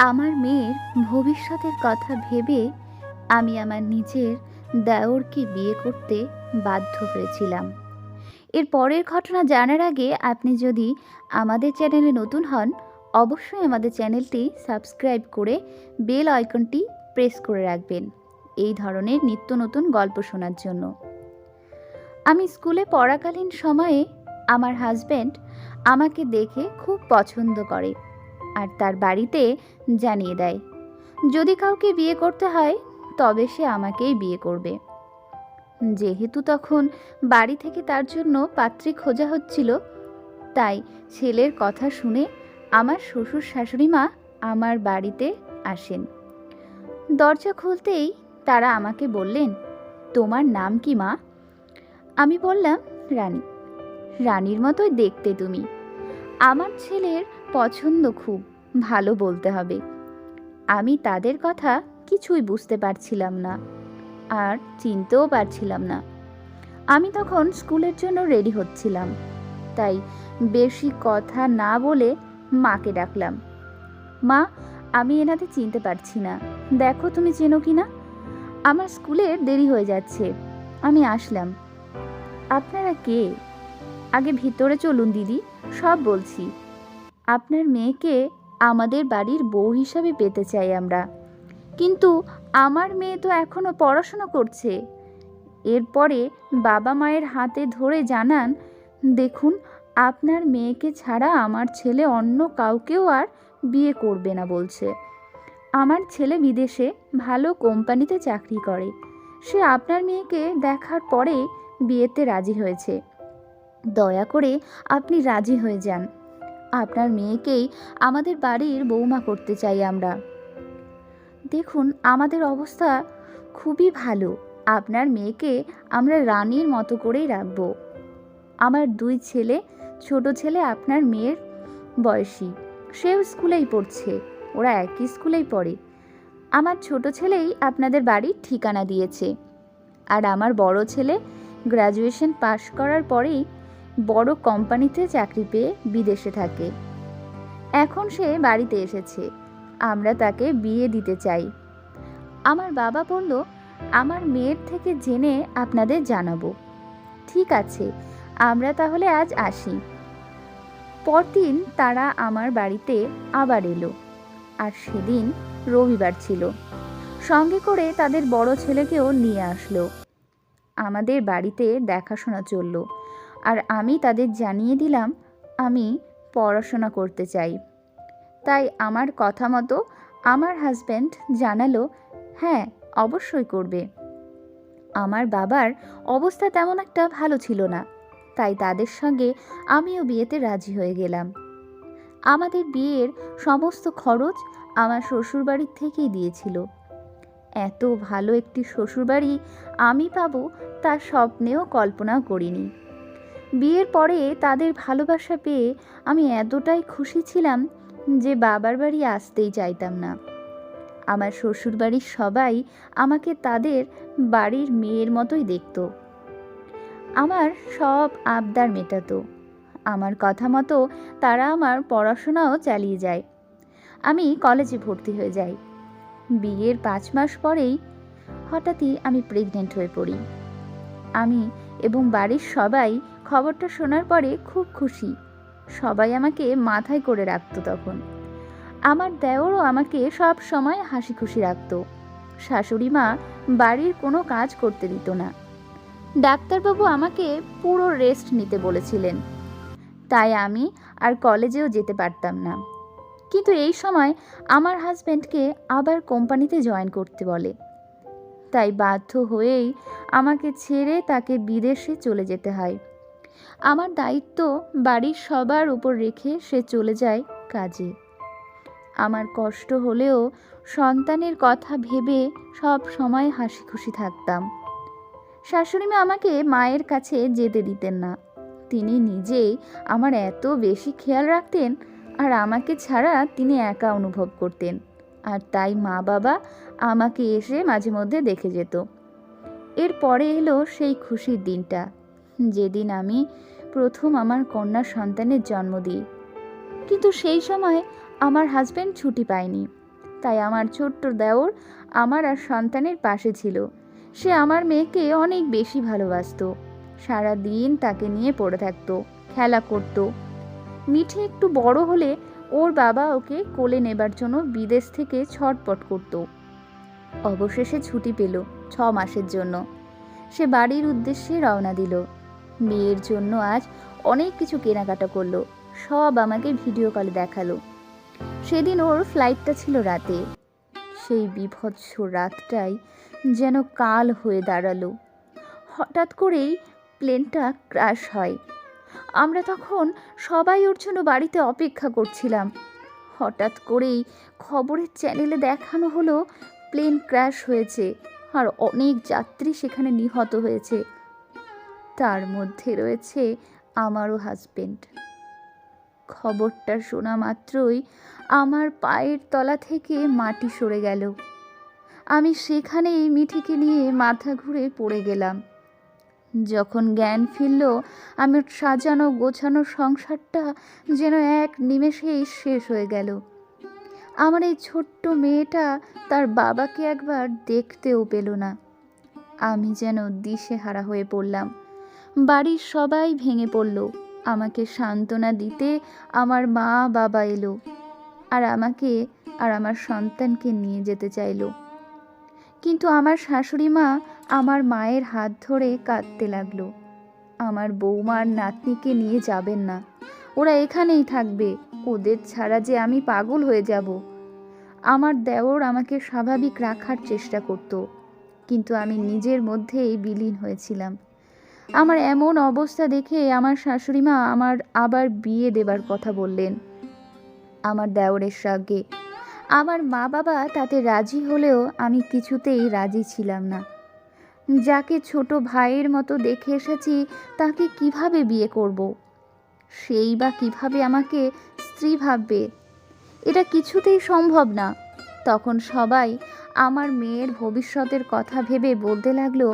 আমার মেয়ের ভবিষ্যতের কথা ভেবে আমি আমার নিজের দেওরকে বিয়ে করতে বাধ্য হয়েছিলাম। এর পরের ঘটনা জানার আগে আপনি যদি আমাদের চ্যানেলে নতুন হন, অবশ্যই আমাদের চ্যানেলটি সাবস্ক্রাইব করে বেল আইকনটি প্রেস করে রাখবেন এই ধরনের নিত্য নতুন গল্প শোনার জন্য। আমি স্কুলে পড়াকালীন সময়ে আমার হাজব্যান্ড আমাকে দেখে খুব পছন্দ করে আর তার বাড়িতে জানিয়ে দেয় যদি কাউকে বিয়ে করতে হয় তবে সে আমাকেই বিয়ে করবে। যেহেতু তখন বাড়ি থেকে তার জন্য পাত্রী খোঁজা হচ্ছিল, তাই ছেলের কথা শুনে আমার শ্বশুর শাশুড়ি মা আমার বাড়িতে আসেন। দরজা খুলতেই তারা আমাকে বললেন, তোমার নাম কি মা? আমি বললাম, রানী। রানীর মতোই দেখতে তুমি। আমার ছেলের পছন্দ খুব ভালো বলতে হবে। আমি তাদের কথা কিছুই বুঝতে পারছিলাম না আর চিনতেও পারছিলাম না। আমি তখন স্কুলের জন্য রেডি হচ্ছিলাম, তাই বেশি কথা না বলে মাকে ডাকলাম, মা, আমি এনাদের চিনতে পারছি না, দেখো তুমি চেনো কি না। আমার স্কুলে দেরি হয়ে যাচ্ছে, আমি আসলাম। আপনারা কে? আগে ভিতরে চলুন দিদি, সব বলছি। আপনার মেয়েকে আমাদের বাড়ির বউ হিসাবে পেতে চাই আমরা, কিন্তু আমার মেয়ে তো এখনো পড়াশোনা করছে। এরপরে বাবা মায়ের হাতে ধরে জানান, দেখুন, আপনার মেয়েকে ছাড়া আমার ছেলে অন্য কাউকেও আর বিয়ে করবে না বলছে। আমার ছেলে বিদেশে ভালো কোম্পানিতে চাকরি করে, সে আপনার মেয়েকে দেখার পরে বিয়েতে রাজি হয়েছে। দয়া করে আপনি রাজি হয়ে যান, আপনার মেয়েকেই আমাদের বাড়ির বৌমা করতে চাই আমরা। দেখুন, আমাদের অবস্থা খুবই ভালো, আপনার মেয়েকে আমরা রানীর মতো করেই রাখব। আমার 2 ছেলে, ছোট ছেলে আপনার মেয়ের বয়সী, সেও স্কুলেই পড়ছে, ওরা একই স্কুলেই পড়ে। আমার ছোট ছেলেই আপনাদের বাড়ির ঠিকানা দিয়েছে, আর আমার বড় ছেলে গ্র্যাজুয়েশন পাশ করার পরেই বড় কোম্পানিতে চাকরি পেয়ে বিদেশে থাকে। এখন সে বাড়িতে এসেছে, আমরা তাকে বিয়ে দিতে চাই। আমার বাবা বলল, আমার মেয়ের থেকে জেনে আপনাদের জানাবো। ঠিক আছে, আমরা তাহলে আজ আসি। পরদিন তারা আমার বাড়িতে আবার এলো, আর সেদিন রবিবার ছিল। সঙ্গে করে তাদের বড় ছেলেকেও নিয়ে আসলো। আমাদের বাড়িতে দেখাশোনা চলল, আর আমি তাদের জানিয়ে দিলাম আমি পড়াশোনা করতে চাই। তাই আমার কথা মতো আমার হাজব্যান্ড জানালো, হ্যাঁ, অবশ্যই করবে। আমার বাবার অবস্থা তেমন একটা ভালো ছিল না, তাই তাদের সঙ্গে আমিও বিয়েতে রাজি হয়ে গেলাম। আমাদের বিয়ের সমস্ত খরচ আমার শ্বশুরবাড়ির থেকেই দিয়েছিল। এত ভালো একটি শ্বশুরবাড়ি আমি পাবো তা স্বপ্নেও কল্পনাও করিনি। বিয়ের পরে তাদের ভালোবাসা পেয়ে আমি এতটাই খুশি ছিলাম যে বাবার বাড়ি আসতেই চাইতাম না। আমার শ্বশুরবাড়ির সবাই আমাকে তাদের বাড়ির মেয়ের মতোই দেখত। আমার সব আবদার মেটাতো। আমার কথা মতো তারা আমার পড়াশোনাও চালিয়ে যায়। আমি কলেজে ভর্তি হয়ে যাই। বিয়ের 5 মাস পরেই হঠাৎই আমি প্রেগনেন্ট হয়ে পড়ি। আমি এবং বাড়ির সবাই খবরটা শোনার পরে খুব খুশি। সবাই আমাকে মাথায় করে রাখতো তখন। আমার দেওরও আমাকে সব সময় হাসি খুশি রাখতো। শাশুড়ি মা বাড়ির কোনো কাজ করতে দিত না। ডাক্তারবাবু আমাকে পুরো রেস্ট নিতে বলেছিলেন, তাই আমি আর কলেজেও যেতে পারতাম না। কিন্তু এই সময় আমার হাজব্যান্ডকে আবার কোম্পানিতে জয়েন করতে বলে, তাই বাধ্য হয়েই আমাকে ছেড়ে তাকে বিদেশে চলে যেতে হয়। আমার দায়িত্ব বাড়ির সবার উপর রেখে সে চলে যায় কাজে। আমার কষ্ট হলেও সন্তানের কথা ভেবে সব সময় হাসি খুশি থাকতাম। শাশুড়িমা আমাকে মায়ের কাছে যেতে দিতেন না। তিনি নিজেই আমার এত বেশি খেয়াল রাখতেন, আর আমাকে ছাড়া তিনি একা অনুভব করতেন, আর তাই মা বাবা আমাকে এসে মাঝে মধ্যে দেখে যেত। এরপরে এলো সেই খুশির দিনটা, যেদিন আমি প্রথম আমার কন্যা সন্তানের জন্ম দিই। কিন্তু সেই সময় আমার হাজব্যান্ড ছুটি পায়নি, তাই আমার ছোট্ট দেওর আমার আর সন্তানের পাশে ছিল। সে আমার মেয়েকে অনেক বেশি ভালোবাসতো। সারা দিন তাকে নিয়ে পড়ে থাকতো, খেলা করতো। মিঠি একটু বড় হলে ওর বাবা ওকে কোলে নেবার জন্য বিদেশ থেকে ছটপট করত। অবশেষে ছুটি পেল 6 মাসের জন্য। সে বাড়ির উদ্দেশ্যে রওনা দিল। মেয়ের জন্য আজ অনেক কিছু কেনাকাটা করলো, সব আমাকে ভিডিও কলে দেখালো। সেদিন ওর ফ্লাইটটা ছিল রাতে। সেই বীভৎস রাতটাই যেন কাল হয়ে দাঁড়ালো। হঠাৎ করেই প্লেনটা ক্র্যাশ হয়। আমরা তখন সবাই ওর জন্য বাড়িতে অপেক্ষা করছিলাম। হঠাৎ করেই খবরের চ্যানেলে দেখানো হলো প্লেন ক্র্যাশ হয়েছে আর অনেক যাত্রী সেখানে নিহত হয়েছে। তার মধ্যে রয়েছে আমারও হাজবেন্ড। খবরটা শোনা মাত্রই আমার পায়ের তলা থেকে মাটি সরে গেল। আমি সেখানেই মিঠিকে নিয়ে মাথা ঘুরে পড়ে গেলাম। যখন জ্ঞান ফিরল, আমার সাজানো গোছানো সংসারটা যেন এক নিমেষেই শেষ হয়ে গেল। আমার এই ছোট্ট মেয়েটা তার বাবাকে একবার দেখতেও পেল না। আমি যেন দিশেহারা হয়ে পড়লাম। বাড়ির সবাই ভেঙে পড়ল। আমাকে সান্ত্বনা দিতে আমার মা বাবা এলো আর আমাকে আর আমার সন্তানকে নিয়ে যেতে চাইলো। কিন্তু আমার শাশুড়ি মা আমার মায়ের হাত ধরে কাঁদতে লাগলো। আমার বৌমার নাতনিকে নিয়ে যাবেন না, ওরা এখানেই থাকবে, ওদের ছাড়া যে আমি পাগল হয়ে যাব। আমার দেওর আমাকে স্বাভাবিক রাখার চেষ্টা করত, কিন্তু আমি নিজের মধ্যেই বিলীন হয়েছিলাম। আমার এমন অবস্থা দেখে আমার শাশুড়ি মা আমার আবার বিয়ে দেবার কথা বললেন আমার দেওরের সঙ্গে। আমার মা বাবা তাতে রাজি হলেও আমি কিছুতেই রাজি ছিলাম না। যাকে ছোট ভাইয়ের মতো দেখে এসেছি তাকে কিভাবে বিয়ে করব? সেই বা কিভাবে আমাকে স্ত্রী ভাববে? এটা কিছুতেই সম্ভব না। তখন সবাই আমার মেয়ের ভবিষ্যতের কথা ভেবে বলতে লাগলো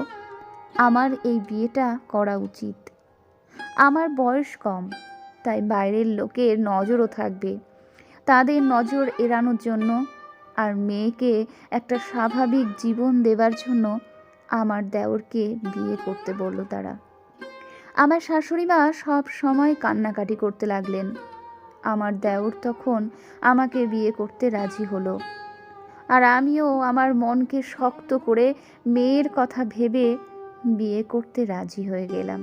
আমার এই বিয়েটা করা উচিত। আমার বয়স কম, তাই বাইরের লোকের নজরও থাকবে। তাদের নজর এড়ানোর জন্য আর মেয়েকে একটা স্বাভাবিক জীবন দেবার জন্য আমার দেওরকে বিয়ে করতে বলল তারা। আমার শাশুড়ি মা সব সময় কান্নাকাটি করতে লাগলেন। আমার দেওর তখন আমাকে বিয়ে করতে রাজি হলো, আর আমিও আমার মনকে শক্ত করে মেয়ের কথা ভেবে বিয়ে করতে রাজি হয়ে গেলাম।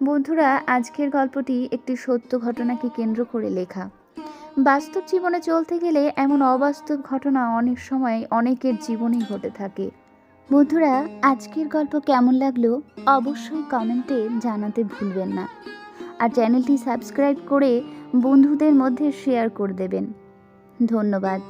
বন্ধুরা, আজকের গল্পটি একটি সত্য ঘটনাকে কেন্দ্র করে লেখা। বাস্তব জীবনে চলতে গেলে এমন অবাস্তব ঘটনা অনেক সময় অনেকের জীবনেই ঘটে থাকে। বন্ধুরা, আজকের গল্প কেমন লাগলো অবশ্যই কমেন্টে জানাতে ভুলবেন না। আর চ্যানেলটি সাবস্ক্রাইব করে বন্ধুদের মধ্যে শেয়ার করে দেবেন। ধন্যবাদ।